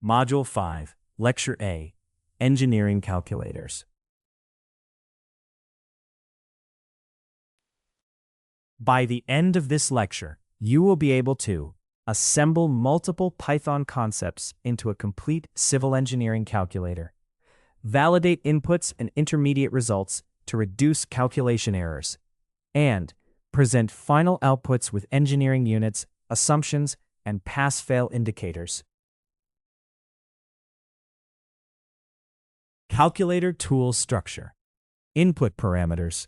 Module 5, Lecture A, Engineering Calculators. By the end of this lecture, you will be able to assemble multiple Python concepts into a complete civil engineering calculator, validate inputs and intermediate results to reduce calculation errors, and present final outputs with engineering units, assumptions, and pass-fail indicators. Calculator tool structure. Input parameters.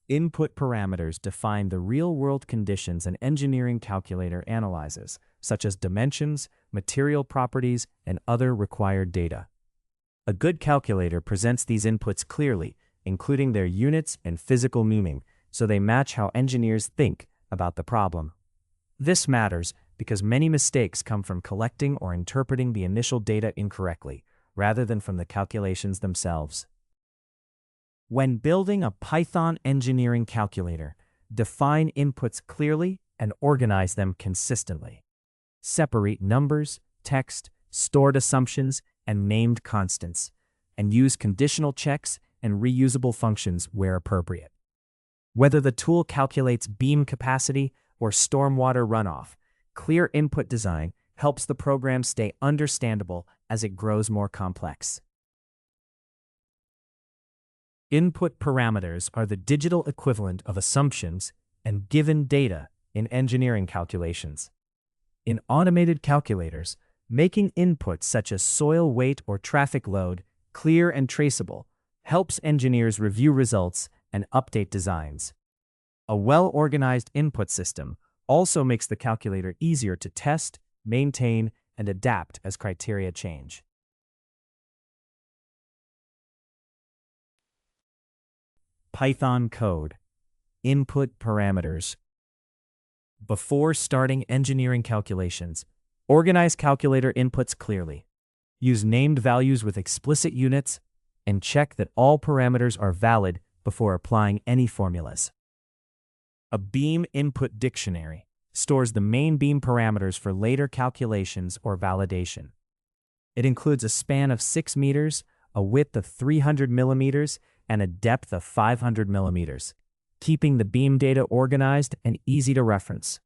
Input parameters define the real-world conditions an engineering calculator analyzes, such as dimensions, material properties, and other required data. A good calculator presents these inputs clearly, including their units and physical meaning, so they match how engineers think about the problem. This matters because many mistakes come from collecting or interpreting the initial data incorrectly, rather than from the calculations themselves. When building a Python engineering calculator, define inputs clearly and organize them consistently. Separate numbers, text, stored assumptions, and named constants, and use conditional checks and reusable functions where appropriate. Whether the tool calculates beam capacity or stormwater runoff, clear input design helps the program stay understandable as it grows more complex. Input parameters are the digital equivalent of assumptions and given data in engineering calculations. In automated calculators, making inputs such as soil weight or traffic load clear and traceable helps engineers review results and update designs. A well-organized input system also makes the calculator easier to test, maintain, and adapt as criteria change. Python code. Input parameters. Before starting engineering calculations, organize calculator inputs clearly. Use named values with explicit units, and check that all parameters are valid before applying any formulas. A beam input dictionary stores the main beam parameters for later calculations or validation. It includes a span of 6 meters, a width of 300 millimeters, and a depth of 500 millimeters, keeping the beam data organized and easy to reference.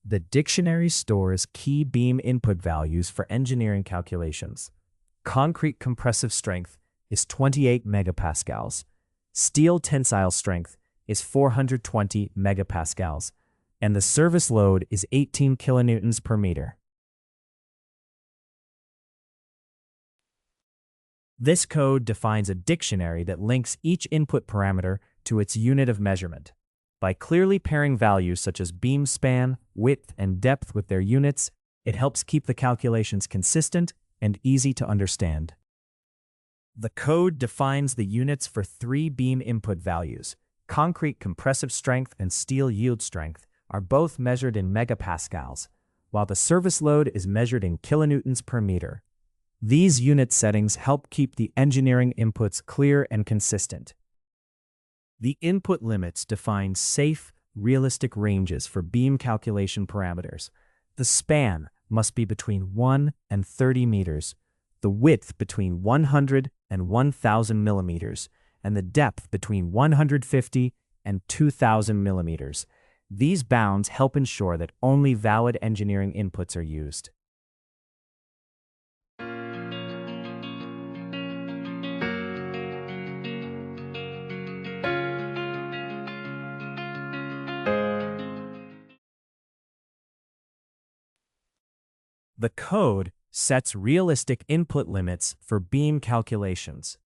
The dictionary stores key beam input values for engineering calculations. Concrete compressive strength is 28 megapascals. Steel tensile strength is 420 megapascals, and the service load is 18 kilonewtons per meter. This code defines a dictionary that links each input parameter to its unit of measurement. By clearly pairing values such as beam span, width, and depth with their units, it helps keep the calculations consistent and easy to understand. The code defines the units for 3 beam input values. Concrete compressive strength and steel yield strength are both measured in megapascals, while the service load is measured in kilonewtons per meter. These unit settings help keep the engineering inputs clear and consistent. The input limits define safe, realistic ranges for beam calculation parameters. The span must be between 1 and 30 meters, the width between 100 and 1,000 millimeters, and the depth between 150 and 2,000 millimeters. These bounds help ensure that only valid engineering inputs are used. The code sets realistic input limits for beam calculations.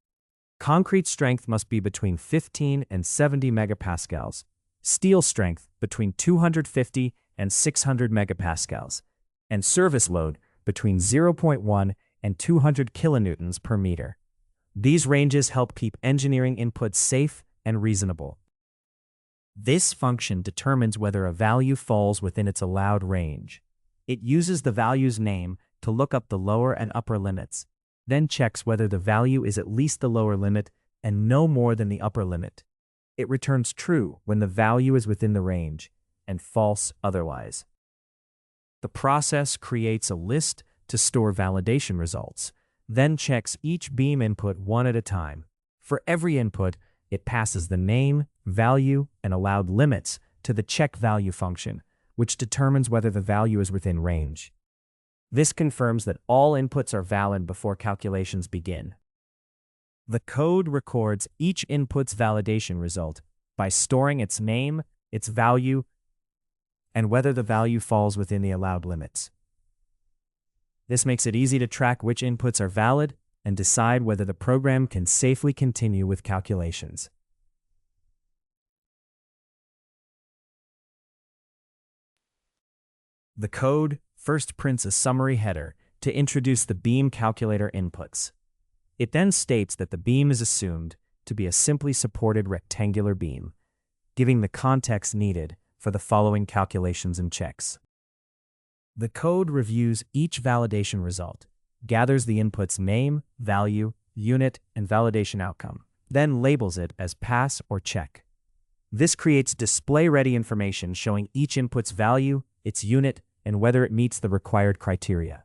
Concrete strength must be between 15 and 70 megapascals, steel strength between 250 and 600 megapascals, and service load between 0.1 and 200 kilonewtons per meter. These ranges help keep engineering inputs safe and reasonable. This function determines whether a value falls within its allowed range. It uses the value's name to look up the lower and upper limits, then checks whether the value is at least the lower limit and no more than the upper limit. It returns true when the value is within the range, and false otherwise. The process creates a list to store validation results, then checks each beam input one at a time. For every input, it passes the name, value, and allowed limits to the check value function, which determines whether the value is within range. This confirms that all inputs are valid before calculations begin. The code records each input's validation result by storing its name, its value, and whether the value falls within the allowed limits. This makes it easy to track which inputs are valid and decide whether the program can safely continue with calculations. The code first prints a summary header to introduce the beam calculator inputs. It then states that the beam is assumed to be a simply supported rectangular beam, giving the context needed for the following calculations and checks. The code reviews each validation result, gathers the input's name, value, unit, and validation outcome, then labels it as pass or check. This creates display-ready information showing each input's value, its unit, and whether it meets the required criteria.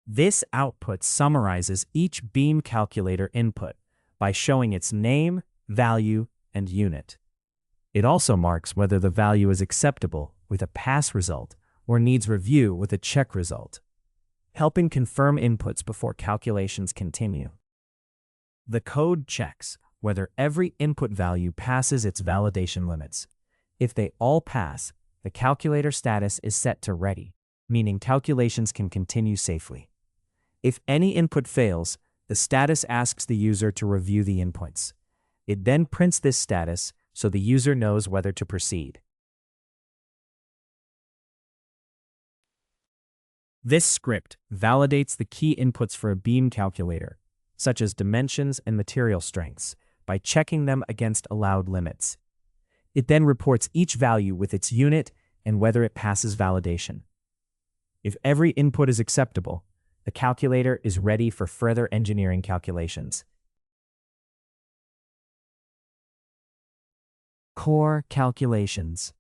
This output summarizes each beam calculator input by showing its name, value, and unit. It also marks whether the value is acceptable with a pass result or needs review with a check result, helping confirm inputs before calculations continue. The code checks whether every input value passes its validation limits. If they all pass, the calculator status is set to ready, meaning calculations can continue safely. If any input fails, the status asks the user to review the inputs. It then prints this status so the user knows whether to proceed. This script validates the key inputs for a beam calculator, such as dimensions and material strengths, by checking them against allowed limits. It then reports each value with its unit and whether it passes validation. If every input is acceptable, the calculator is ready for further engineering calculations. Core calculations.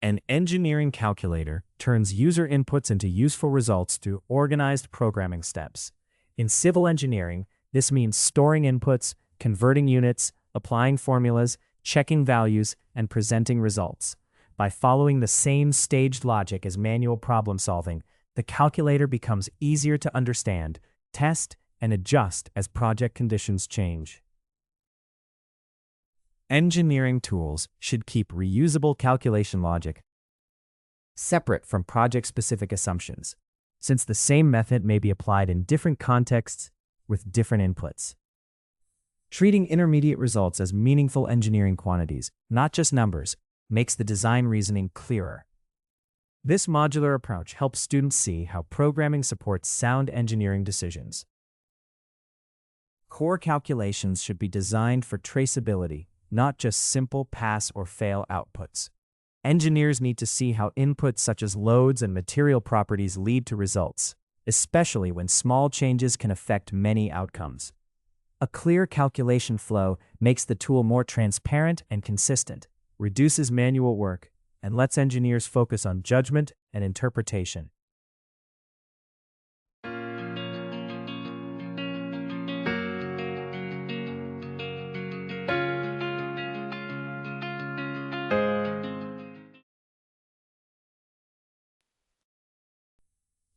An engineering calculator turns user inputs into useful results through organized programming steps. In civil engineering, this means storing inputs, converting units, applying formulas, checking values, and presenting results. By following the same staged logic as manual problem solving, the calculator becomes easier to understand, test, and adjust as project conditions change. Engineering tools should keep reusable calculation logic separate from project-specific assumptions, since the same method may be applied in different contexts with different inputs. Treating intermediate results as meaningful engineering quantities, not just numbers, makes the design reasoning clearer. This modular approach helps students see how programming supports sound engineering decisions. Core calculations should be designed for traceability, not just simple pass or fail outputs. Engineers need to see how inputs such as loads and material properties lead to results, especially when small changes can affect many outcomes. A clear calculation flow makes the tool more transparent and consistent, reduces manual work, and lets engineers focus on judgment and interpretation.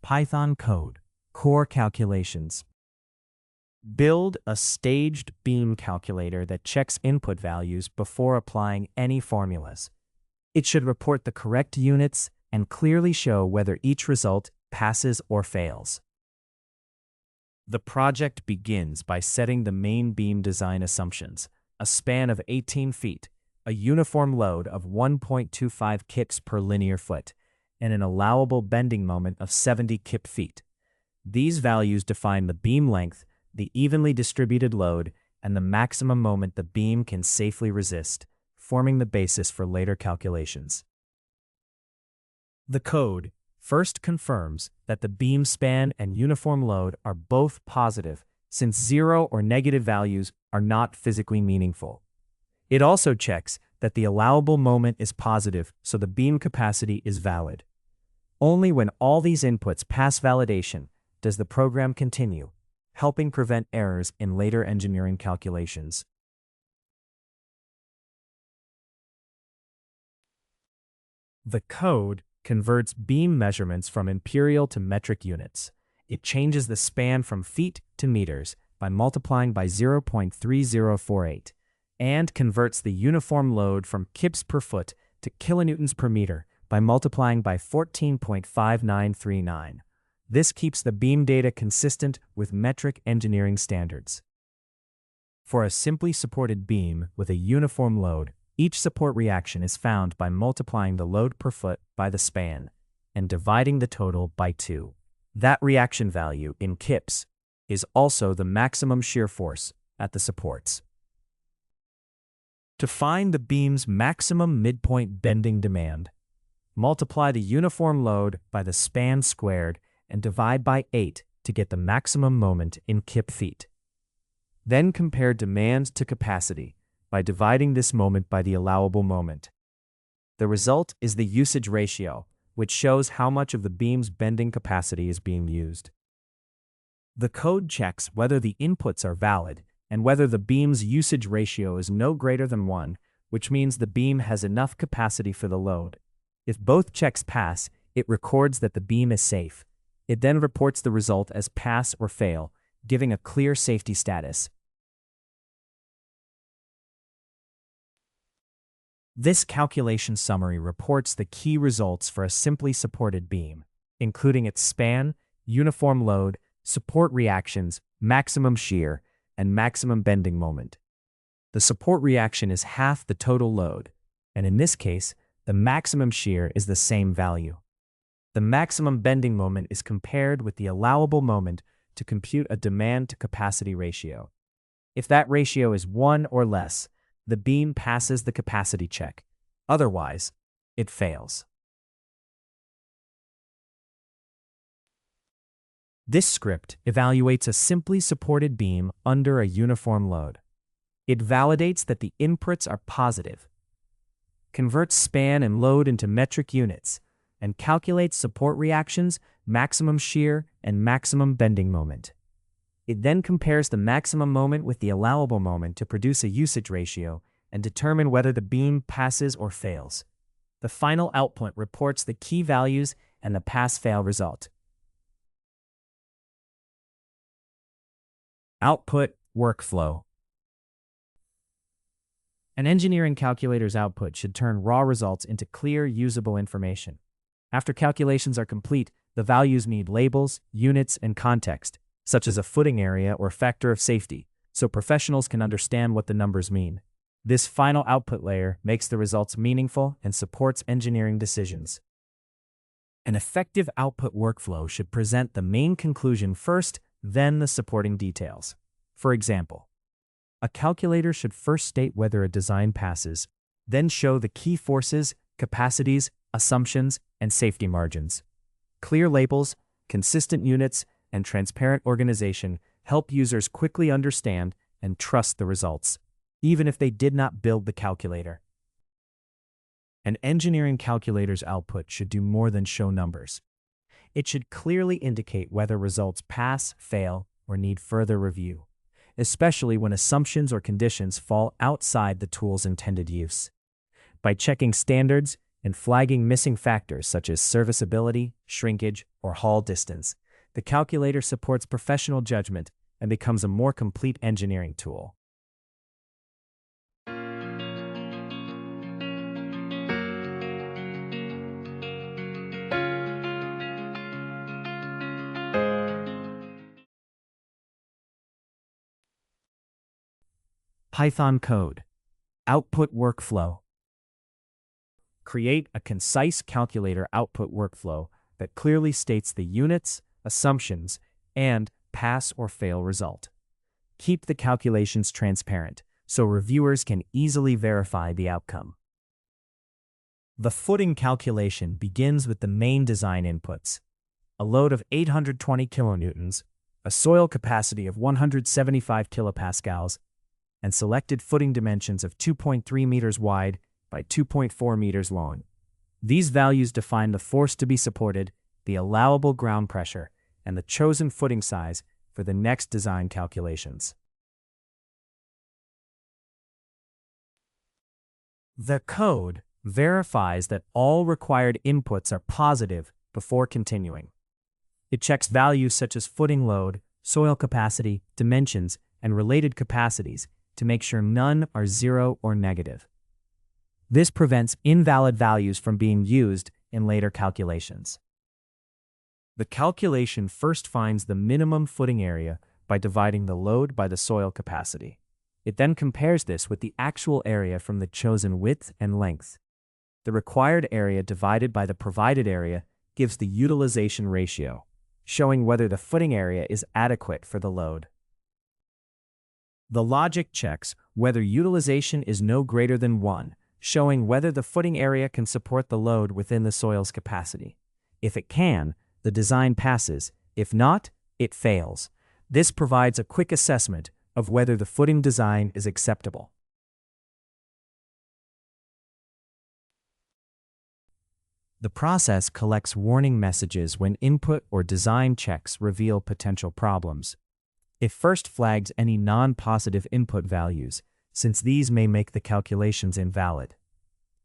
Python code, core calculations. Build a staged beam calculator that checks input values before applying any formulas. It should report the correct units and clearly show whether each result passes or fails. The project begins by setting the main beam design assumptions: a span of 18 feet, a uniform load of 1.25 kips per linear foot, and an allowable bending moment of 70 kip feet. These values define the beam length, the evenly distributed load, and the maximum moment the beam can safely resist, forming the basis for later calculations. The code first confirms that the beam span and uniform load are both positive, since 0 or negative values are not physically meaningful. It also checks that the allowable moment is positive, so the beam capacity is valid. Only when all these inputs pass validation does the program continue, helping prevent errors in later engineering calculations. The code converts beam measurements from imperial to metric units. It changes the span from feet to meters by multiplying by 0.3048, and converts the uniform load from kips per foot to kilonewtons per meter by multiplying by 14.5939. This keeps the beam data consistent with metric engineering standards. For a simply supported beam with a uniform load, each support reaction is found by multiplying the load per foot by the span and dividing the total by 2. That reaction value in kips is also the maximum shear force at the supports. To find the beam's maximum midpoint bending demand, multiply the uniform load by the span squared and divide by 8 to get the maximum moment in kip feet. Then compare demand to capacity by dividing this moment by the allowable moment. The result is the usage ratio, which shows how much of the beam's bending capacity is being used. The code checks whether the inputs are valid and whether the beam's usage ratio is no greater than 1, which means the beam has enough capacity for the load. If both checks pass, it records that the beam is safe. It then reports the result as pass or fail, giving a clear safety status. This calculation summary reports the key results for a simply supported beam, including its span, uniform load, support reactions, maximum shear, and maximum bending moment. The support reaction is half the total load, and in this case, the maximum shear is the same value. The maximum bending moment is compared with the allowable moment to compute a demand-to-capacity ratio. If that ratio is 1 or less, the beam passes the capacity check. Otherwise, it fails. This script evaluates a simply supported beam under a uniform load. It validates that the inputs are positive, converts span and load into metric units, and calculates support reactions, maximum shear, and maximum bending moment. It then compares the maximum moment with the allowable moment to produce a usage ratio and determine whether the beam passes or fails. The final output reports the key values and the pass-fail result. Output workflow. An engineering calculator's output should turn raw results into clear, usable information. After calculations are complete, the values need labels, units, and context, such as a footing area or factor of safety, so professionals can understand what the numbers mean. This final output layer makes the results meaningful and supports engineering decisions. An effective output workflow should present the main conclusion first, then the supporting details. For example, a calculator should first state whether a design passes, then show the key forces, capacities, assumptions, and safety margins. Clear labels, consistent units, and transparent organization help users quickly understand and trust the results, even if they did not build the calculator. An engineering calculator's output should do more than show numbers. It should clearly indicate whether results pass, fail, or need further review, especially when assumptions or conditions fall outside the tool's intended use. By checking standards and flagging missing factors such as serviceability, shrinkage, or haul distance, the calculator supports professional judgment and becomes a more complete engineering tool. Python code. Output workflow. Create a concise calculator output workflow that clearly states the units, assumptions, and pass or fail result. Keep the calculations transparent so reviewers can easily verify the outcome. The footing calculation begins with the main design inputs: a load of 820 kilonewtons, a soil capacity of 175 kilopascals, and selected footing dimensions of 2.3 meters wide by 2.4 meters long. These values define the force to be supported, the allowable ground pressure, and the chosen footing size for the next design calculations. The code verifies that all required inputs are positive before continuing. It checks values such as footing load, soil capacity, dimensions, and related capacities to make sure none are 0 or negative. This prevents invalid values from being used in later calculations. The calculation first finds the minimum footing area by dividing the load by the soil capacity. It then compares this with the actual area from the chosen width and length. The required area divided by the provided area gives the utilization ratio, showing whether the footing area is adequate for the load. The logic checks whether utilization is no greater than 1, showing whether the footing area can support the load within the soil's capacity. If it can, the design passes. If not, it fails. This provides a quick assessment of whether the footing design is acceptable. The process collects warning messages when input or design checks reveal potential problems. It first flags any non-positive input values, since these may make the calculations invalid.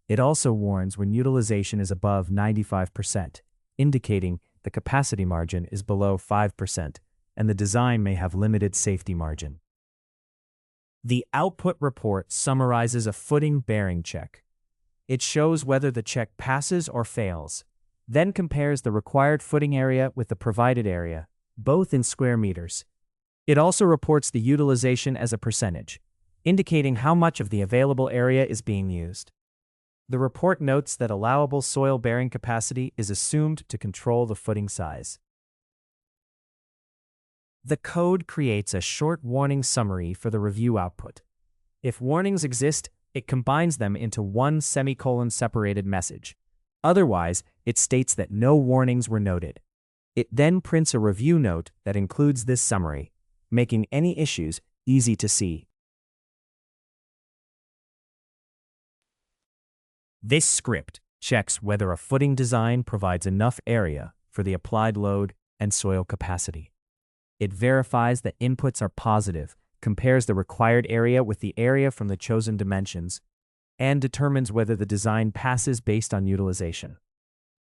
It also warns when utilization is above 95%, indicating the capacity margin is below 5%, and the design may have limited safety margin. The output report summarizes a footing bearing check. It shows whether the check passes or fails, then compares the required footing area with the provided area, both in square meters. It also reports the utilization as a percentage, indicating how much of the available area is being used. The report notes that allowable soil bearing capacity is assumed to control the footing size. The code creates a short warning summary for the review output. If warnings exist, it combines them into one semicolon-separated message. Otherwise, it states that no warnings were noted. It then prints a review note that includes this summary, making any issues easy to see. This script checks whether a footing design provides enough area for the applied load and soil capacity. It verifies that inputs are positive, compares the required area with the area from the chosen dimensions, and determines whether the design passes based on utilization.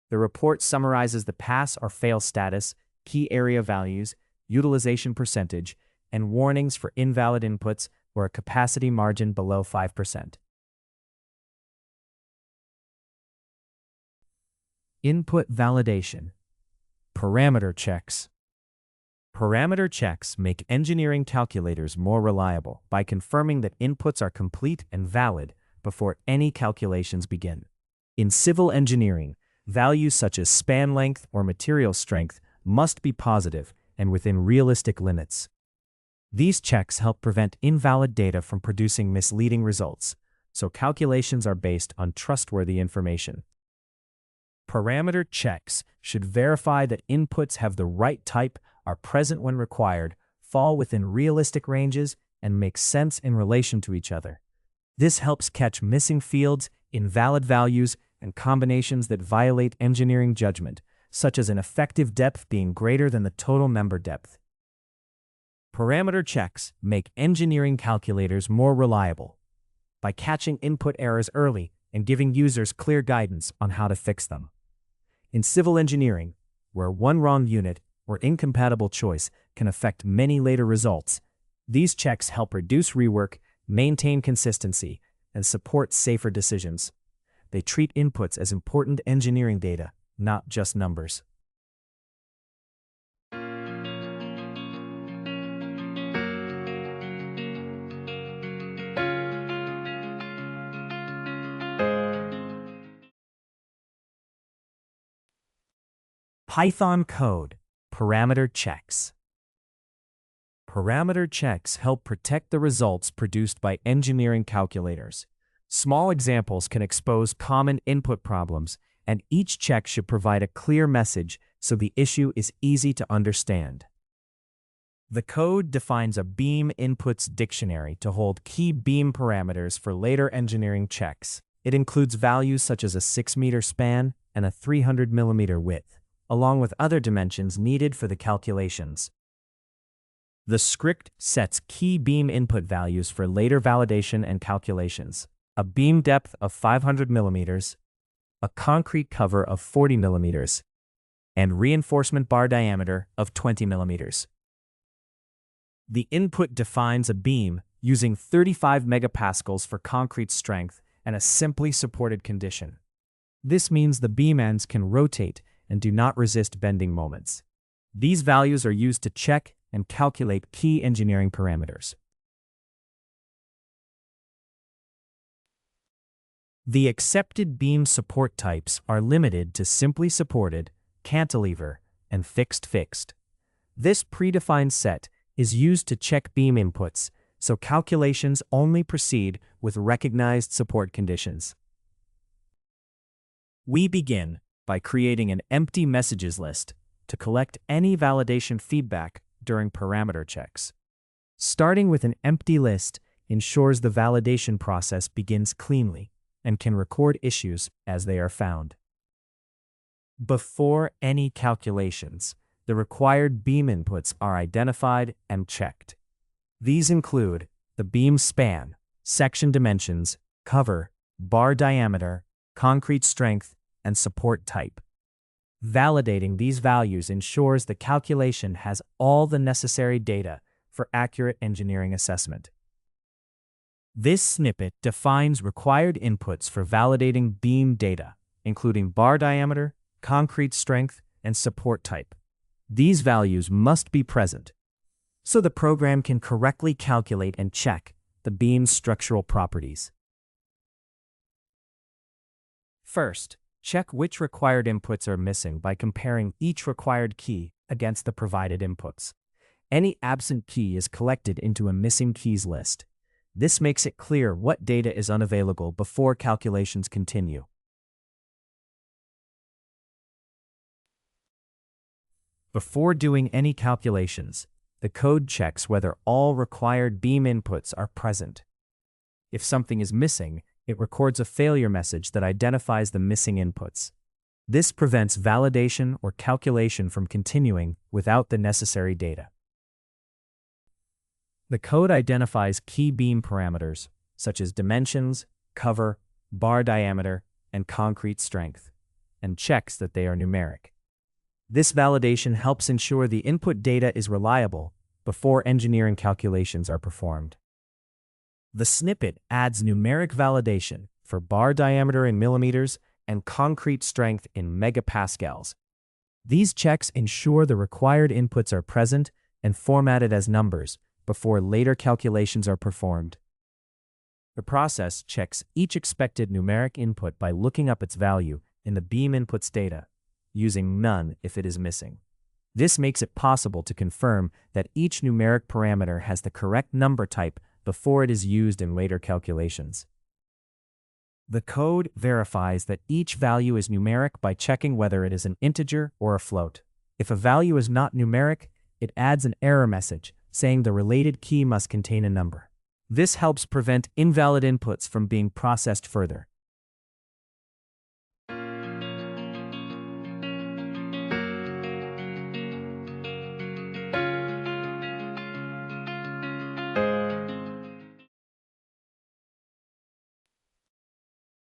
The report summarizes the pass or fail status, key area values, utilization percentage, and warnings for invalid inputs or a capacity margin below 5%. Input validation. Parameter checks. Parameter checks make engineering calculators more reliable by confirming that inputs are complete and valid before any calculations begin. In civil engineering, values such as span length or material strength must be positive and within realistic limits. These checks help prevent invalid data from producing misleading results, so calculations are based on trustworthy information. Parameter checks should verify that inputs have the right type, are present when required, fall within realistic ranges, and make sense in relation to each other. This helps catch missing fields, invalid values, and combinations that violate engineering judgment, such as an effective depth being greater than the total member depth. Parameter checks make engineering calculators more reliable by catching input errors early and giving users clear guidance on how to fix them. In civil engineering, where one wrong unit or incompatible choice can affect many later results, these checks help reduce rework, maintain consistency, and support safer decisions. They treat inputs as important engineering data, not just numbers. Python code, parameter checks. Parameter checks help protect the results produced by engineering calculators. Small examples can expose common input problems, and each check should provide a clear message so the issue is easy to understand. The code defines a beam inputs dictionary to hold key beam parameters for later engineering checks. It includes values such as a 6-meter span and a 300-millimeter width, along with other dimensions needed for the calculations. The script sets key beam input values for later validation and calculations: a beam depth of 500 millimeters, a concrete cover of 40 millimeters, and reinforcement bar diameter of 20 millimeters. The input defines a beam using 35 megapascals for concrete strength and a simply supported condition. This means the beam ends can rotate and do not resist bending moments. These values are used to check and calculate key engineering parameters. The accepted beam support types are limited to simply supported, cantilever, and fixed. This predefined set is used to check beam inputs, so calculations only proceed with recognized support conditions. We begin by creating an empty messages list to collect any validation feedback during parameter checks. Starting with an empty list ensures the validation process begins cleanly and can record issues as they are found. Before any calculations, the required beam inputs are identified and checked. These include the beam span, section dimensions, cover, bar diameter, concrete strength, and support type. Validating these values ensures the calculation has all the necessary data for accurate engineering assessment. This snippet defines required inputs for validating beam data, including bar diameter, concrete strength, and support type. These values must be present so the program can correctly calculate and check the beam's structural properties. First, check which required inputs are missing by comparing each required key against the provided inputs. Any absent key is collected into a missing keys list. This makes it clear what data is unavailable before calculations continue. Before doing any calculations, the code checks whether all required beam inputs are present. If something is missing, it records a failure message that identifies the missing inputs. This prevents validation or calculation from continuing without the necessary data. The code identifies key beam parameters, such as dimensions, cover, bar diameter, and concrete strength, and checks that they are numeric. This validation helps ensure the input data is reliable before engineering calculations are performed. The snippet adds numeric validation for bar diameter in millimeters and concrete strength in megapascals. These checks ensure the required inputs are present and formatted as numbers before later calculations are performed. The process checks each expected numeric input by looking up its value in the beam inputs data, using none if it is missing. This makes it possible to confirm that each numeric parameter has the correct number type before it is used in later calculations. The code verifies that each value is numeric by checking whether it is an integer or a float. If a value is not numeric, it adds an error message saying the related key must contain a number. This helps prevent invalid inputs from being processed further.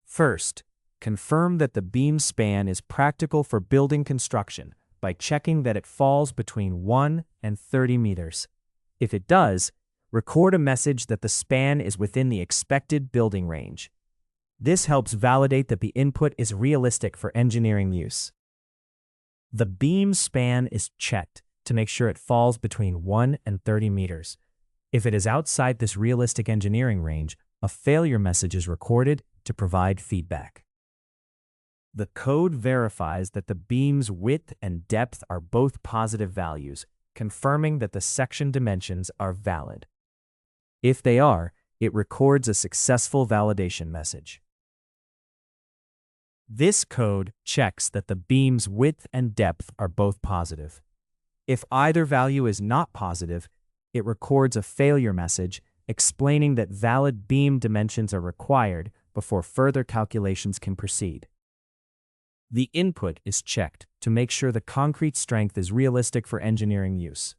First, confirm that the beam span is practical for building construction by checking that it falls between 1 and 30 meters. If it does, record a message that the span is within the expected building range. This helps validate that the input is realistic for engineering use. The beam span is checked to make sure it falls between 1 and 30 meters. If it is outside this realistic engineering range, a failure message is recorded to provide feedback. The code verifies that the beam's width and depth are both positive values, confirming that the section dimensions are valid. If they are, it records a successful validation message. This code checks that the beam's width and depth are both positive. If either value is not positive, it records a failure message explaining that valid beam dimensions are required before further calculations can proceed. The input is checked to make sure the concrete strength is realistic for engineering use.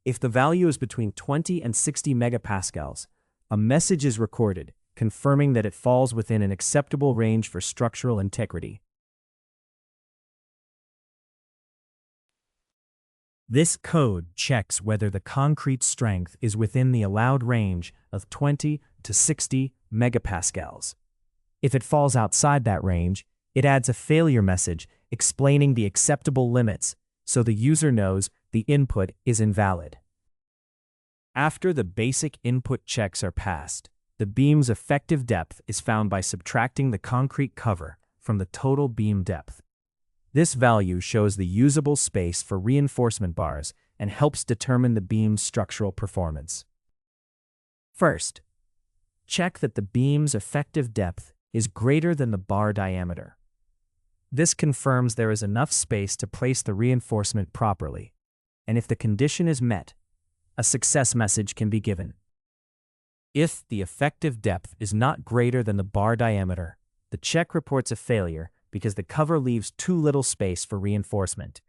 If the value is between 20 and 60 megapascals, a message is recorded confirming that it falls within an acceptable range for structural integrity. This code checks whether the concrete strength is within the allowed range of 20 to 60 megapascals. If it falls outside that range, it adds a failure message explaining the acceptable limits so the user knows the input is invalid. After the basic input checks are passed, the beam's effective depth is found by subtracting the concrete cover from the total beam depth. This value shows the usable space for reinforcement bars and helps determine the beam's structural performance. First, check that the beam's effective depth is greater than the bar diameter. This confirms there is enough space to place the reinforcement properly, and if the condition is met, a success message can be given. If the effective depth is not greater than the bar diameter, the check reports a failure because the cover leaves too little space for reinforcement.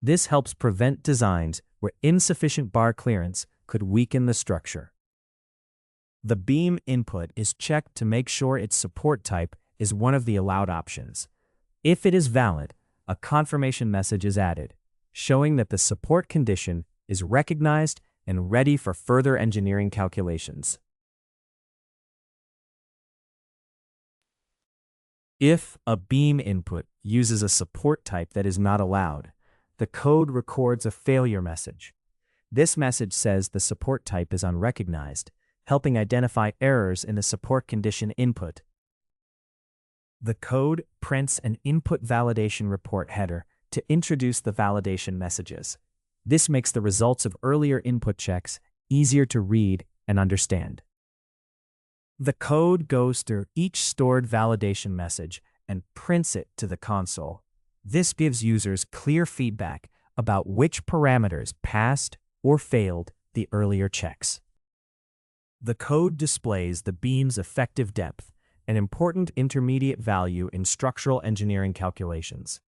This helps prevent designs where insufficient bar clearance could weaken the structure. The beam input is checked to make sure its support type is one of the allowed options. If it is valid, a confirmation message is added, showing that the support condition is recognized and ready for further engineering calculations. If a beam input uses a support type that is not allowed, the code records a failure message. This message says the support type is unrecognized, helping identify errors in the support condition input. The code prints an input validation report header to introduce the validation messages. This makes the results of earlier input checks easier to read and understand. The code goes through each stored validation message and prints it to the console. This gives users clear feedback about which parameters passed or failed the earlier checks. The code displays the beam's effective depth, an important intermediate value in structural engineering calculations.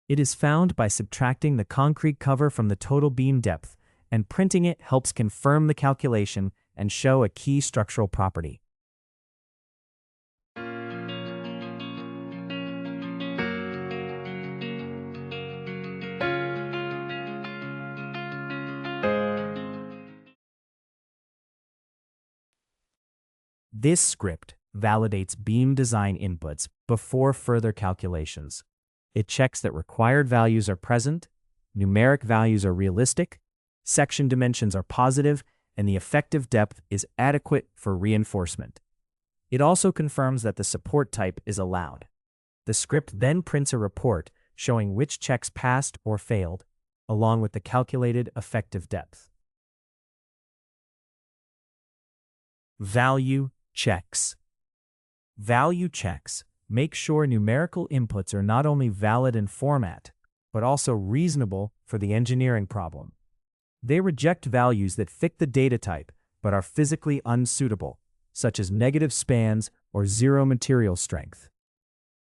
It is found by subtracting the concrete cover from the total beam depth, and printing it helps confirm the calculation and show a key structural property. This script validates beam design inputs before further calculations. It checks that required values are present, numeric values are realistic, section dimensions are positive, and the effective depth is adequate for reinforcement. It also confirms that the support type is allowed. The script then prints a report showing which checks passed or failed, along with the calculated effective depth. Value checks. Value checks make sure numerical inputs are not only valid in format, but also reasonable for the engineering problem. They reject values that fit the data type but are physically unsuitable, such as negative spans or zero material strength.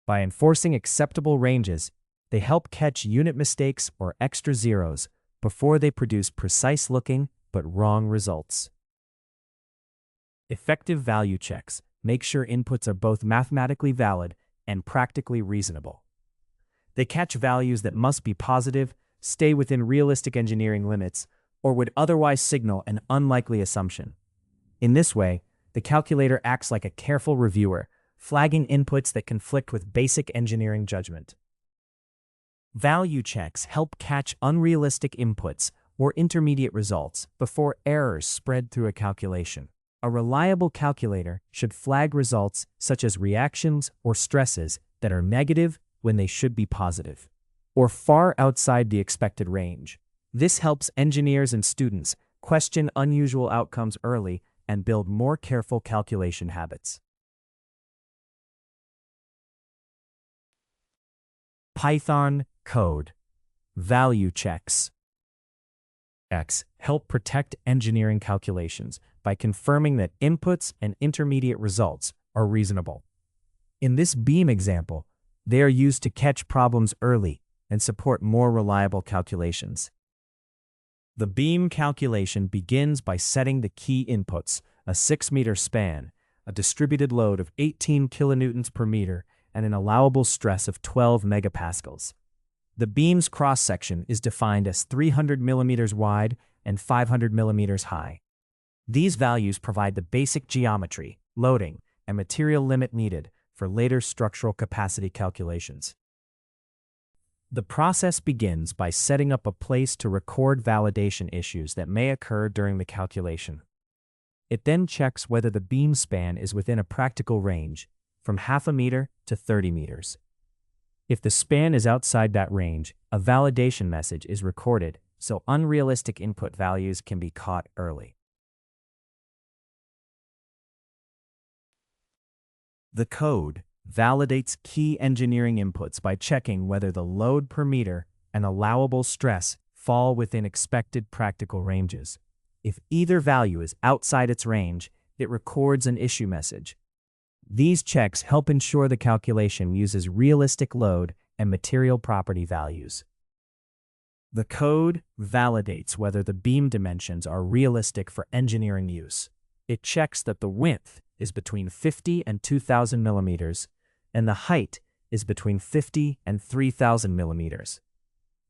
By enforcing acceptable ranges, they help catch unit mistakes or extra zeros before they produce precise-looking but wrong results. Effective value checks make sure inputs are both mathematically valid and practically reasonable. They catch values that must be positive, stay within realistic engineering limits, or would otherwise signal an unlikely assumption. In this way, the calculator acts like a careful reviewer, flagging inputs that conflict with basic engineering judgment. Value checks help catch unrealistic inputs or intermediate results before errors spread through a calculation. A reliable calculator should flag results such as reactions or stresses that are negative when they should be positive, or far outside the expected range. This helps engineers and students question unusual outcomes early and build more careful calculation habits. Python code. Value checks. Help protect engineering calculations by confirming that inputs and intermediate results are reasonable. In this beam example, they are used to catch problems early and support more reliable calculations. The beam calculation begins by setting the key inputs, a 6-meter span, a distributed load of 18 kilonewtons per meter, and an allowable stress of 12 megapascals. The beam's cross-section is defined as 300 millimeters wide and 500 millimeters high. These values provide the basic geometry, loading, and material limit needed for later structural capacity calculations. The process begins by setting up a place to record validation issues that may occur during the calculation. It then checks whether the beam span is within a practical range, from half a meter to 30 meters. If the span is outside that range, a validation message is recorded so unrealistic input values can be caught early. The code validates key engineering inputs by checking whether the load per meter and allowable stress fall within expected practical ranges. If either value is outside its range, it records an issue message. These checks help ensure the calculation uses realistic load and material property values. The code validates whether the beam dimensions are realistic for engineering use. It checks that the width is between 50 and 2,000 millimeters, and the height is between 50 and 3,000 millimeters.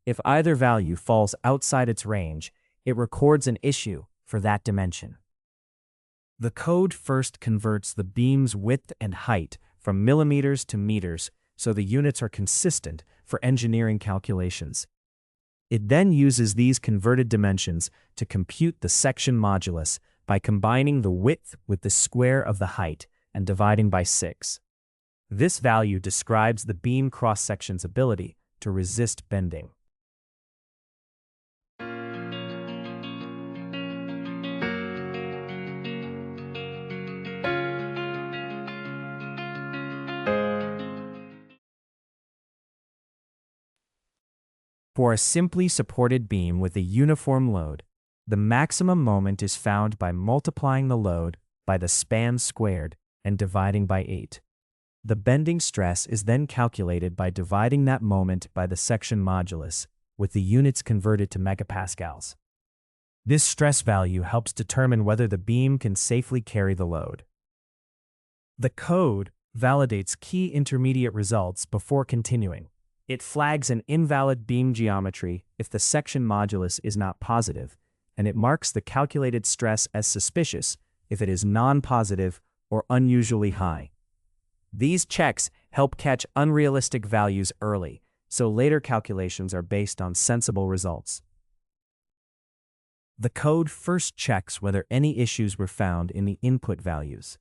If either value falls outside its range, it records an issue for that dimension. The code first converts the beam's width and height from millimeters to meters so the units are consistent for engineering calculations. It then uses these converted dimensions to compute the section modulus by combining the width with the square of the height and dividing by 6. This value describes the beam cross-section's ability to resist bending. For a simply supported beam with a uniform load, the maximum moment is found by multiplying the load by the span squared and dividing by 8. The bending stress is then calculated by dividing that moment by the section modulus, with the units converted to megapascals. This stress value helps determine whether the beam can safely carry the load. The code validates key intermediate results before continuing. It flags an invalid beam geometry if the section modulus is not positive, and it marks the calculated stress as suspicious if it is non-positive or unusually high. These checks help catch unrealistic values early, so later calculations are based on sensible results. The code first checks whether any issues were found in the input values.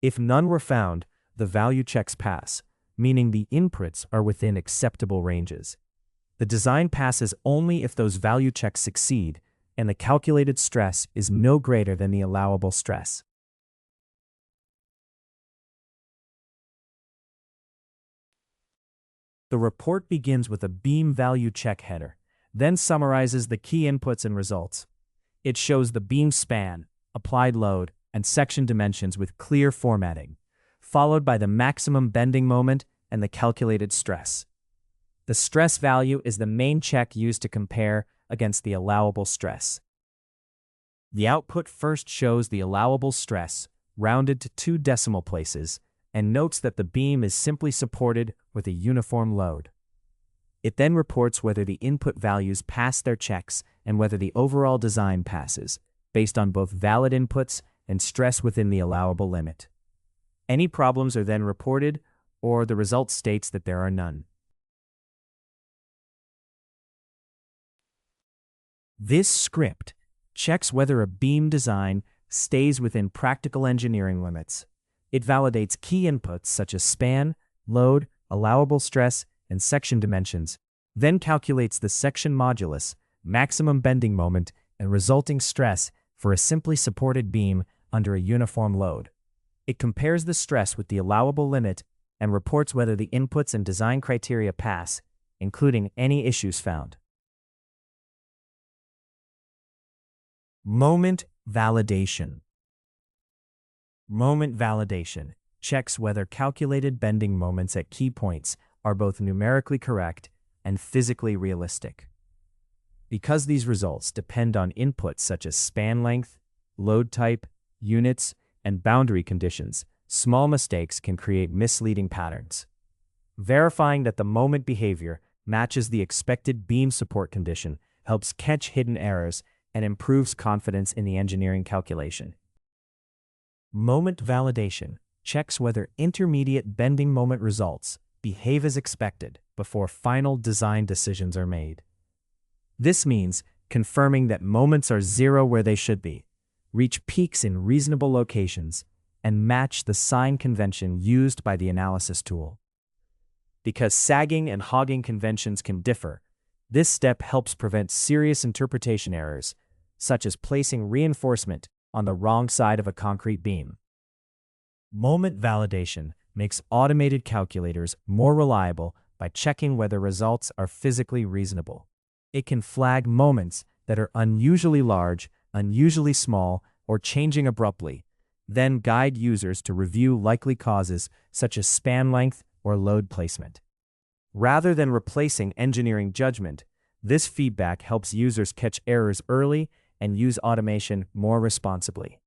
If none were found, the value checks pass, meaning the inputs are within acceptable ranges. The design passes only if those value checks succeed and the calculated stress is no greater than the allowable stress. The report begins with a beam value check header, then summarizes the key inputs and results. It shows the beam span, applied load, and section dimensions with clear formatting, followed by the maximum bending moment and the calculated stress. The stress value is the main check used to compare against the allowable stress. The output first shows the allowable stress, rounded to 2 decimal places, and notes that the beam is simply supported with a uniform load. It then reports whether the input values pass their checks and whether the overall design passes, based on both valid inputs and stress within the allowable limit. Any problems are then reported, or the result states that there are none. This script checks whether a beam design stays within practical engineering limits. It validates key inputs such as span, load, allowable stress, and section dimensions, then calculates the section modulus, maximum bending moment, and resulting stress for a simply supported beam under a uniform load. It compares the stress with the allowable limit and reports whether the inputs and design criteria pass, including any issues found. Moment validation. Moment validation checks whether calculated bending moments at key points are both numerically correct and physically realistic. Because these results depend on inputs such as span length, load type, units, and boundary conditions, small mistakes can create misleading patterns. Verifying that the moment behavior matches the expected beam support condition helps catch hidden errors and improves confidence in the engineering calculation. Moment validation checks whether intermediate bending moment results behave as expected before final design decisions are made. This means confirming that moments are zero where they should be, reach peaks in reasonable locations, and match the sign convention used by the analysis tool. Because sagging and hogging conventions can differ, this step helps prevent serious interpretation errors, such as placing reinforcement on the wrong side of a concrete beam. Moment validation makes automated calculators more reliable by checking whether results are physically reasonable. It can flag moments that are unusually large, unusually small, or changing abruptly, then guide users to review likely causes such as span length or load placement. Rather than replacing engineering judgment, this feedback helps users catch errors early and use automation more responsibly.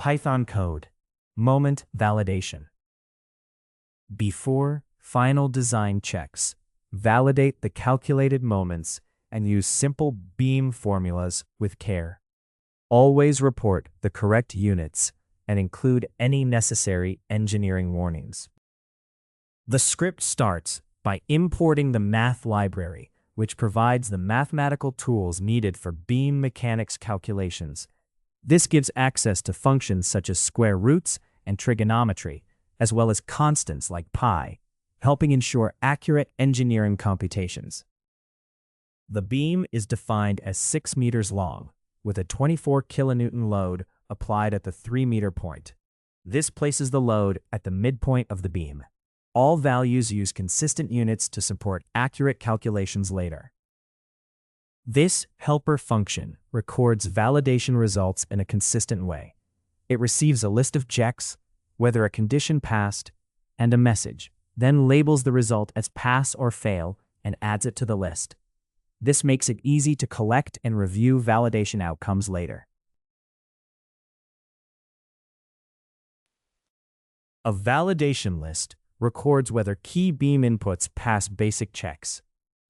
Python code. Moment validation. Before final design checks, validate the calculated moments and use simple beam formulas with care. Always report the correct units and include any necessary engineering warnings. The script starts by importing the math library, which provides the mathematical tools needed for beam mechanics calculations. This gives access to functions such as square roots and trigonometry, as well as constants like pi, helping ensure accurate engineering computations. The beam is defined as 6 meters long, with a 24 kilonewton load applied at the 3-meter point. This places the load at the midpoint of the beam. All values use consistent units to support accurate calculations later. This helper function records validation results in a consistent way. It receives a list of checks, whether a condition passed, and a message, then labels the result as pass or fail and adds it to the list. This makes it easy to collect and review validation outcomes later. A validation list records whether key beam inputs pass basic checks.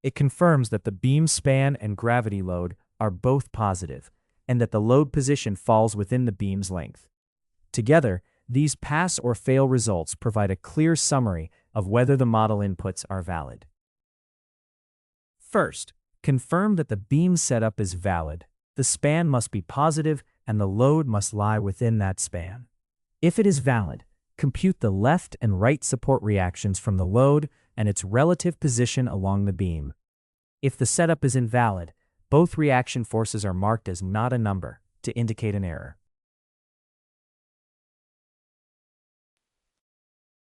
It confirms that the beam span and gravity load are both positive, and that the load position falls within the beam's length. Together, these pass or fail results provide a clear summary of whether the model inputs are valid. First, confirm that the beam setup is valid. The span must be positive and the load must lie within that span. If it is valid, compute the left and right support reactions from the load and its relative position along the beam. If the setup is invalid, both reaction forces are marked as not a number to indicate an error.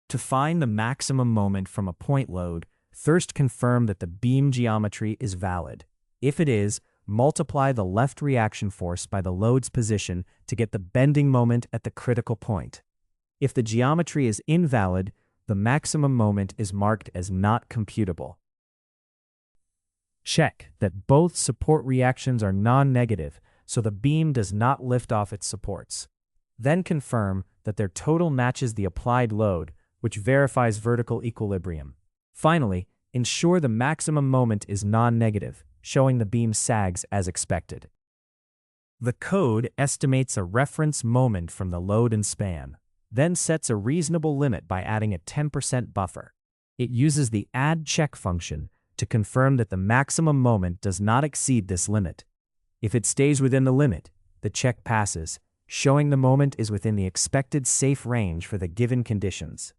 To find the maximum moment from a point load, first confirm that the beam geometry is valid. If it is, multiply the left reaction force by the load's position to get the bending moment at the critical point. If the geometry is invalid, the maximum moment is marked as not computable. Check that both support reactions are non-negative, so the beam does not lift off its supports. Then confirm that their total matches the applied load, which verifies vertical equilibrium. Finally, ensure the maximum moment is non-negative, showing the beam sags as expected. The code estimates a reference moment from the load and span, then sets a reasonable limit by adding a 10% buffer. It uses the add check function to confirm that the maximum moment does not exceed this limit. If it stays within the limit, the check passes, showing the moment is within the expected safe range for the given conditions.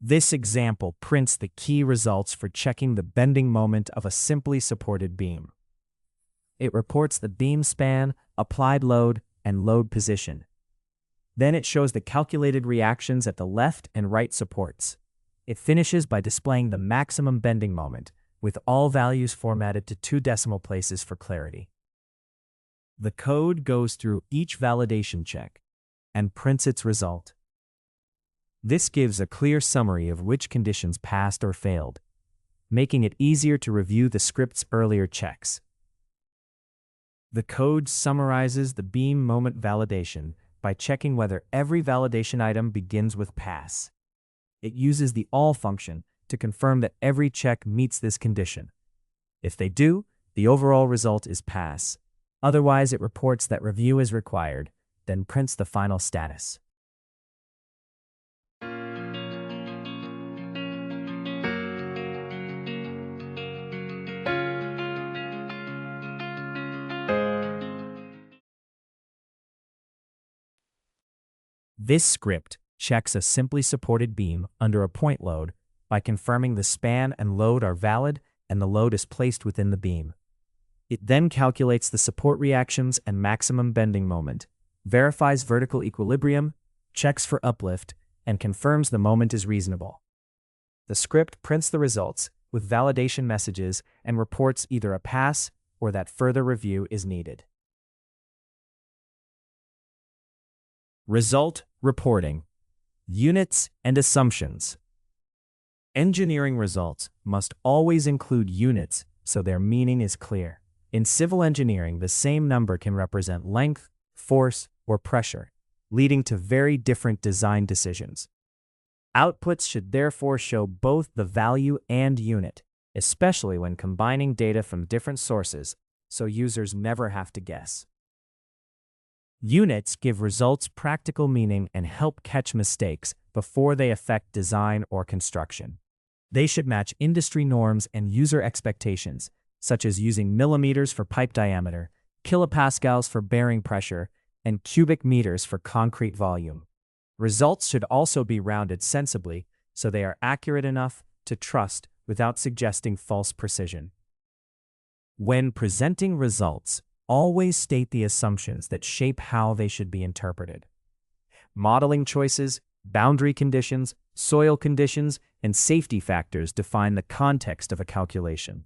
This example prints the key results for checking the bending moment of a simply supported beam. It reports the beam span, applied load, and load position. Then it shows the calculated reactions at the left and right supports. It finishes by displaying the maximum bending moment, with all values formatted to 2 decimal places for clarity. The code goes through each validation check and prints its result. This gives a clear summary of which conditions passed or failed, making it easier to review the script's earlier checks. The code summarizes the beam moment validation by checking whether every validation item begins with pass. It uses the all function to confirm that every check meets this condition. If they do, the overall result is pass. Otherwise, it reports that review is required, then prints the final status. This script checks a simply supported beam under a point load by confirming the span and load are valid and the load is placed within the beam. It then calculates the support reactions and maximum bending moment, verifies vertical equilibrium, checks for uplift, and confirms the moment is reasonable. The script prints the results with validation messages and reports either a pass or that further review is needed. Result reporting. Units and assumptions. Engineering results must always include units so their meaning is clear. In civil engineering, the same number can represent length, force, or pressure, leading to very different design decisions. Outputs should therefore show both the value and unit, especially when combining data from different sources, so users never have to guess. Units give results practical meaning and help catch mistakes before they affect design or construction. They should match industry norms and user expectations, such as using millimeters for pipe diameter, kilopascals for bearing pressure, and cubic meters for concrete volume. Results should also be rounded sensibly so they are accurate enough to trust without suggesting false precision. When presenting results, always state the assumptions that shape how they should be interpreted. Modeling choices, boundary conditions, soil conditions, and safety factors define the context of a calculation.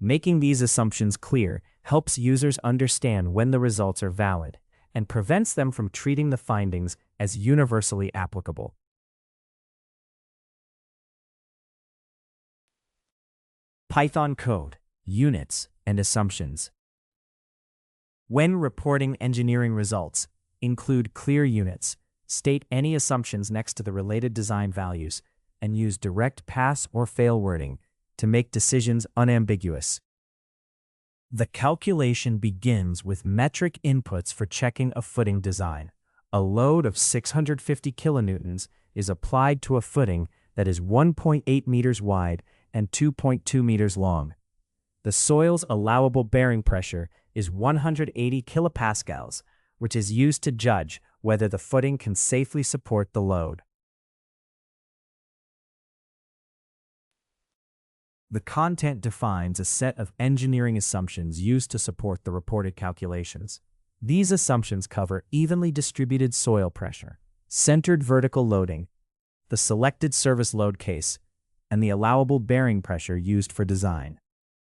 Making these assumptions clear helps users understand when the results are valid and prevents them from treating the findings as universally applicable. Python code, units, and assumptions. When reporting engineering results, include clear units, state any assumptions next to the related design values, and use direct pass or fail wording to make decisions unambiguous. The calculation begins with metric inputs for checking a footing design. A load of 650 kilonewtons is applied to a footing that is 1.8 meters wide and 2.2 meters long. The soil's allowable bearing pressure is 180 kilopascals, which is used to judge whether the footing can safely support the load. The content defines a set of engineering assumptions used to support the reported calculations. These assumptions cover evenly distributed soil pressure, centered vertical loading, the selected service load case, and the allowable bearing pressure used for design.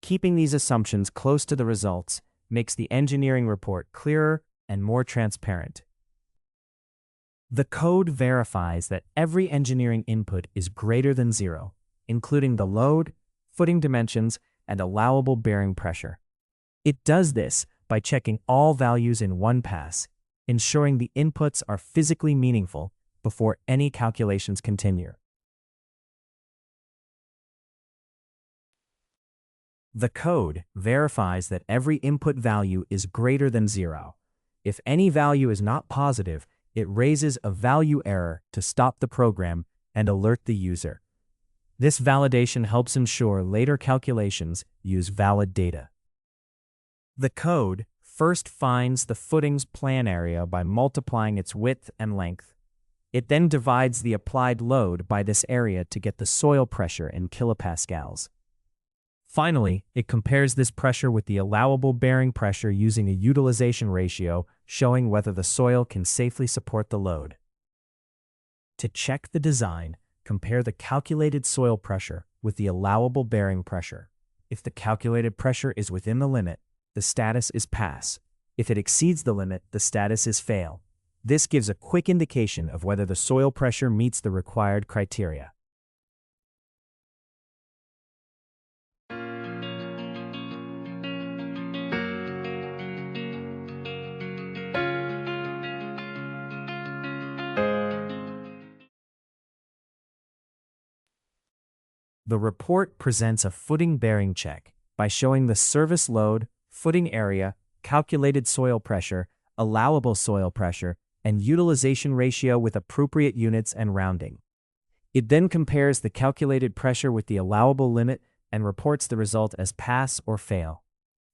Keeping these assumptions close to the results makes the engineering report clearer and more transparent. The code verifies that every engineering input is greater than 0, including the load, footing dimensions, and allowable bearing pressure. It does this by checking all values in one pass, ensuring the inputs are physically meaningful before any calculations continue. The code verifies that every input value is greater than 0. If any value is not positive, it raises a value error to stop the program and alert the user. This validation helps ensure later calculations use valid data. The code first finds the footing's plan area by multiplying its width and length. It then divides the applied load by this area to get the soil pressure in kilopascals. Finally, it compares this pressure with the allowable bearing pressure using a utilization ratio, showing whether the soil can safely support the load. To check the design, compare the calculated soil pressure with the allowable bearing pressure. If the calculated pressure is within the limit, the status is pass. If it exceeds the limit, the status is fail. This gives a quick indication of whether the soil pressure meets the required criteria. The report presents a footing bearing check by showing the service load, footing area, calculated soil pressure, allowable soil pressure, and utilization ratio with appropriate units and rounding. It then compares the calculated pressure with the allowable limit and reports the result as pass or fail.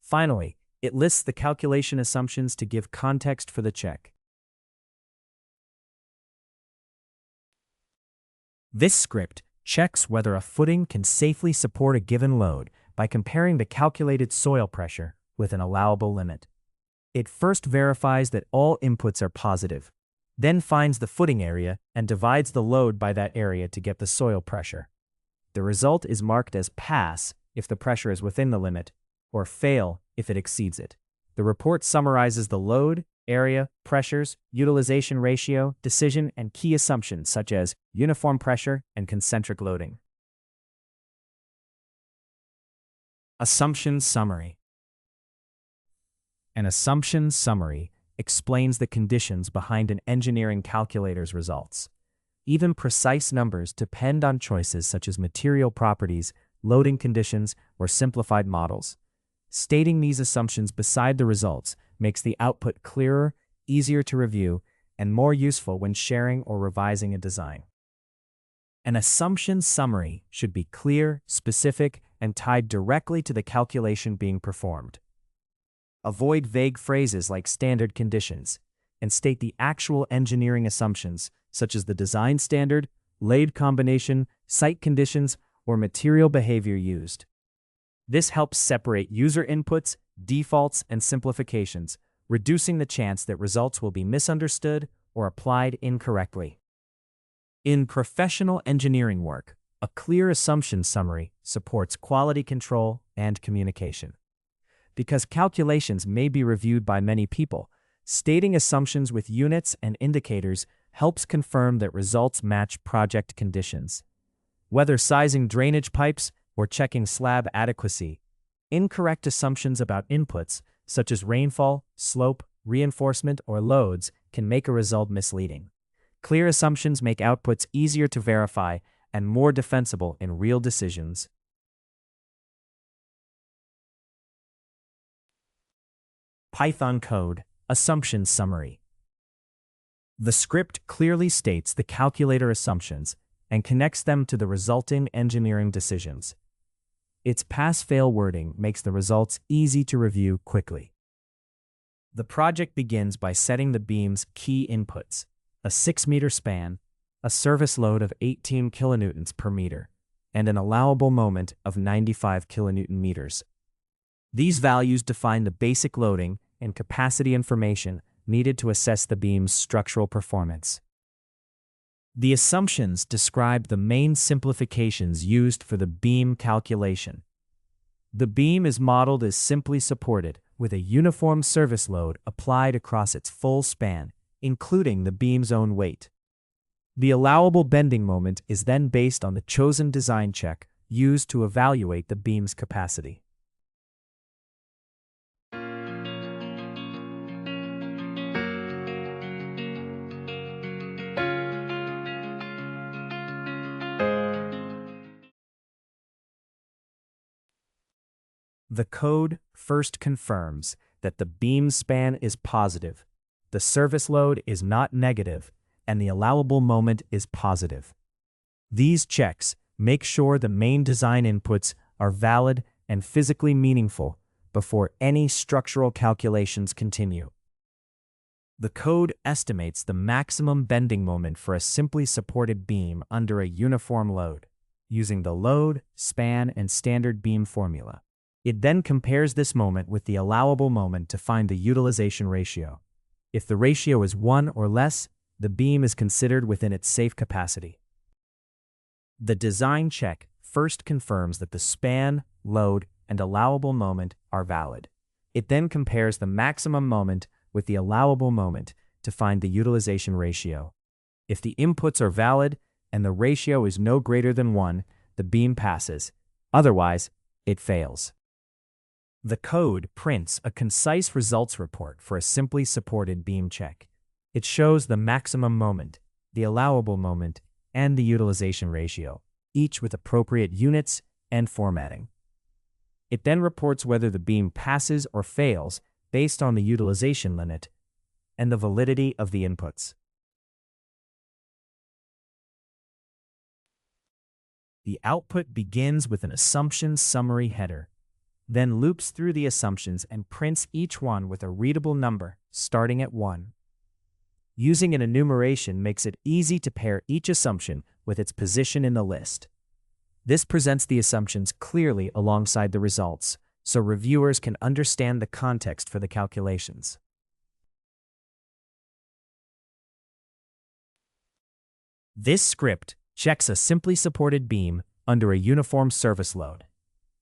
Finally, it lists the calculation assumptions to give context for the check. This script checks whether a footing can safely support a given load by comparing the calculated soil pressure with an allowable limit. It first verifies that all inputs are positive, then finds the footing area and divides the load by that area to get the soil pressure. The result is marked as pass if the pressure is within the limit, or fail if it exceeds it. The report summarizes the load, area, pressures, utilization ratio, decision, and key assumptions such as uniform pressure and concentric loading. Assumption summary. An assumption summary explains the conditions behind an engineering calculator's results. Even precise numbers depend on choices such as material properties, loading conditions, or simplified models. Stating these assumptions beside the results makes the output clearer, easier to review, and more useful when sharing or revising a design. An assumption summary should be clear, specific, and tied directly to the calculation being performed. Avoid vague phrases like standard conditions, and state the actual engineering assumptions, such as the design standard, laid combination, site conditions, or material behavior used. This helps separate user inputs, defaults, and simplifications, reducing the chance that results will be misunderstood or applied incorrectly. In professional engineering work, a clear assumption summary supports quality control and communication. Because calculations may be reviewed by many people, stating assumptions with units and indicators helps confirm that results match project conditions. Whether sizing drainage pipes or checking slab adequacy, incorrect assumptions about inputs, such as rainfall, slope, reinforcement, or loads, can make a result misleading. Clear assumptions make outputs easier to verify and more defensible in real decisions. Python code assumption summary. The script clearly states the calculator assumptions and connects them to the resulting engineering decisions. Its pass-fail wording makes the results easy to review quickly. The project begins by setting the beam's key inputs: a 6-meter span, a service load of 18 kilonewtons per meter, and an allowable moment of 95 kilonewton meters. These values define the basic loading and capacity information needed to assess the beam's structural performance. The assumptions describe the main simplifications used for the beam calculation. The beam is modeled as simply supported, with a uniform service load applied across its full span, including the beam's own weight. The allowable bending moment is then based on the chosen design check used to evaluate the beam's capacity. The code first confirms that the beam span is positive, the service load is not negative, and the allowable moment is positive. These checks make sure the main design inputs are valid and physically meaningful before any structural calculations continue. The code estimates the maximum bending moment for a simply supported beam under a uniform load. using the load, span, and standard beam formula. It then compares this moment with the allowable moment to find the utilization ratio. If the ratio is 1 or less, the beam is considered within its safe capacity. The design check first confirms that the span, load, and allowable moment are valid. It then compares the maximum moment with the allowable moment to find the utilization ratio. If the inputs are valid and the ratio is no greater than 1, the beam passes. Otherwise, it fails. The code prints a concise results report for a simply supported beam check. It shows the maximum moment, the allowable moment, and the utilization ratio, each with appropriate units and formatting. It then reports whether the beam passes or fails based on the utilization limit and the validity of the inputs. The output begins with an assumption summary header, then loops through the assumptions and prints each one with a readable number, starting at 1. Using an enumeration makes it easy to pair each assumption with its position in the list. This presents the assumptions clearly alongside the results, so reviewers can understand the context for the calculations. This script checks a simply supported beam under a uniform service load.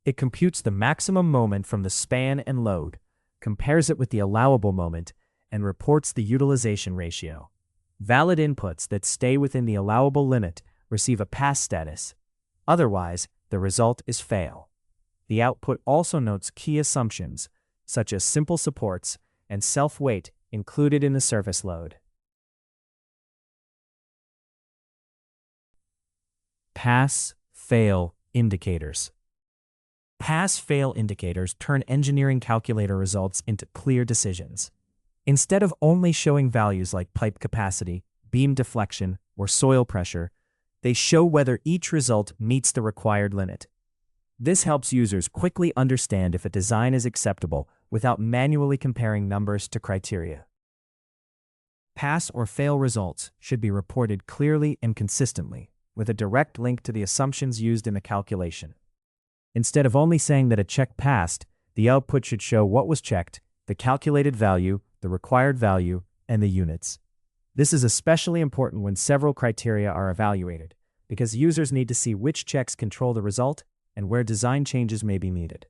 It computes the maximum moment from the span and load, compares it with the allowable moment, and reports the utilization ratio. Valid inputs that stay within the allowable limit receive a pass status. Otherwise, the result is fail. The output also notes key assumptions, such as simple supports and self-weight included in the service load. Pass-fail indicators. Pass-fail indicators turn engineering calculator results into clear decisions. Instead of only showing values like pipe capacity, beam deflection, or soil pressure, they show whether each result meets the required limit. This helps users quickly understand if a design is acceptable without manually comparing numbers to criteria. Pass or fail results should be reported clearly and consistently, with a direct link to the assumptions used in the calculation. Instead of only saying that a check passed, the output should show what was checked, the calculated value, the required value, and the units. This is especially important when several criteria are evaluated, because users need to see which checks control the result and where design changes may be needed.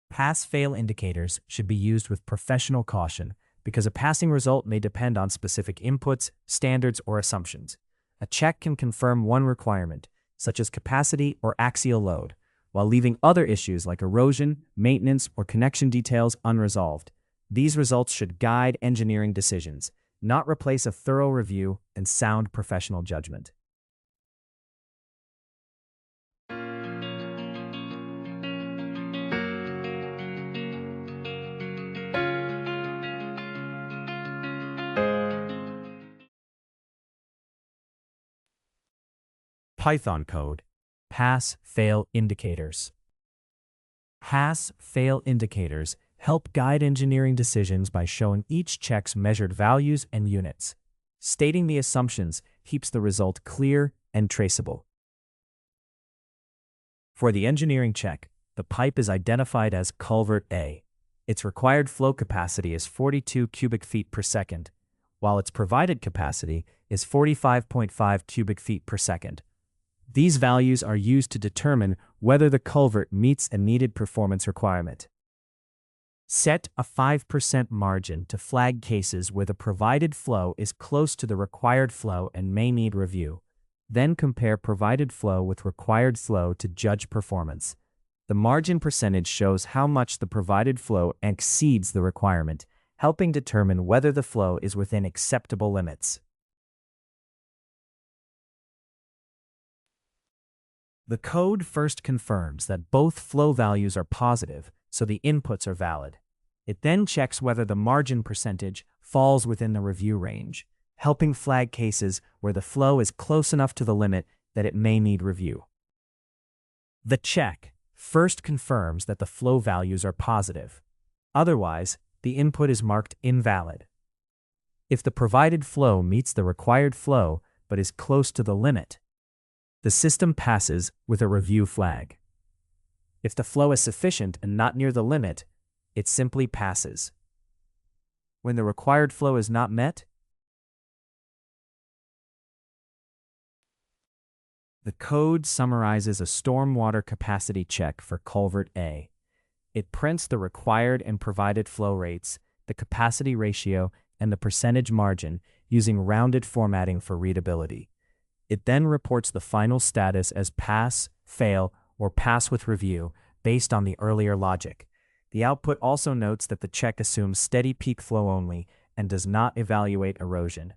Pass-fail indicators should be used with professional caution because a passing result may depend on specific inputs, standards, or assumptions. A check can confirm one requirement, such as capacity or axial load, while leaving other issues like erosion, maintenance, or connection details unresolved. These results should guide engineering decisions, not replace a thorough review and sound professional judgment. Python code. Pass-fail indicators. Pass-fail indicators help guide engineering decisions by showing each check's measured values and units. Stating the assumptions keeps the result clear and traceable. For the engineering check, the pipe is identified as culvert A. Its required flow capacity is 42 cubic feet per second, while its provided capacity is 45.5 cubic feet per second. These values are used to determine whether the culvert meets a needed performance requirement. Set a 5% margin to flag cases where the provided flow is close to the required flow and may need review. Then compare provided flow with required flow to judge performance. The margin percentage shows how much the provided flow exceeds the requirement, helping determine whether the flow is within acceptable limits. The code first confirms that both flow values are positive, so the inputs are valid. It then checks whether the margin percentage falls within the review range, helping flag cases where the flow is close enough to the limit that it may need review. The check first confirms that the flow values are positive. Otherwise, the input is marked invalid. If the provided flow meets the required flow but is close to the limit, The system passes with a review flag. If the flow is sufficient and not near the limit, it simply passes. When the required flow is not met, the code summarizes a stormwater capacity check for culvert A. It prints the required and provided flow rates, the capacity ratio, and the percentage margin using rounded formatting for readability. It then reports the final status as pass, fail, or pass with review based on the earlier logic. The output also notes that the check assumes steady peak flow only and does not evaluate erosion.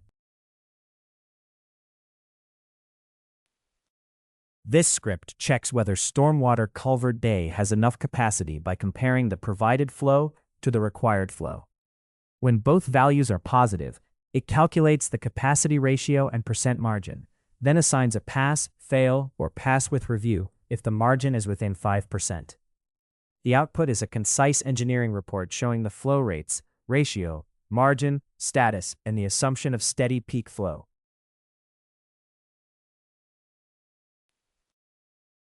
This script checks whether stormwater culvert A has enough capacity by comparing the provided flow to the required flow. When both values are positive, it calculates the capacity ratio and percent margin, then assigns a pass, fail, or pass with review if the margin is within 5%. The output is a concise engineering report showing the flow rates, ratio, margin, status, and the assumption of steady peak flow.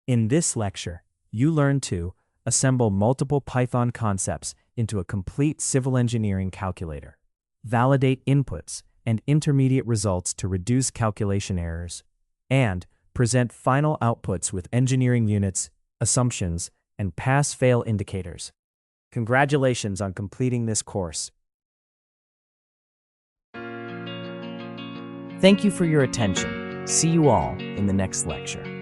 In this lecture, you learn to assemble multiple Python concepts into a complete civil engineering calculator, validate inputs and intermediate results to reduce calculation errors, and present final outputs with engineering units, assumptions, and pass-fail indicators. Congratulations on completing this course. Thank you for your attention. See you all in the next lecture.